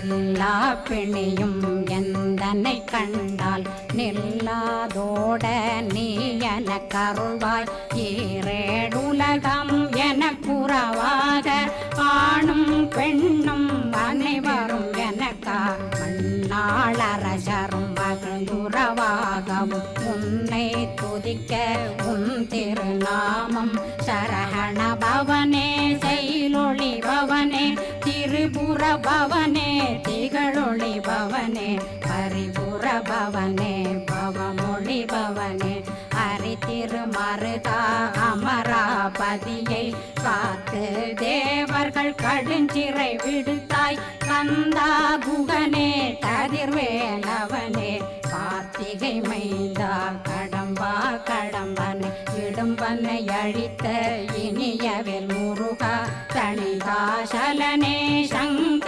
எல்லா பிணியும் எந்தனை கண்டால் நில்லாதோட நீ என கருள்வாய். ஈரேடுலகம் என குறவாக ஆணும் பெண்ணும் அனைவரும் எனக்கா மண்ணாளரசரும் மகிழ்ந்துறவாகவும் உன்னை துதிக்க உன் திருநாமம். சரகண பவனே செயலொளி பவனே திரிபுர பவனே திகழொளி பவனே பரிபுர பவனே பவமொழி பவனே ஹரி திருமருகா அமராபதியை காத்து தேவர்கள் கடுஞ்சிறை விடுத்தாய். கந்தா குகனே கதிர்வேலவனே கார்த்திகை மைந்தா கடம்பா கடம்பனை இடும்பனை அழித்த இனியவேல் முருகா தணிகாசலனே சங்க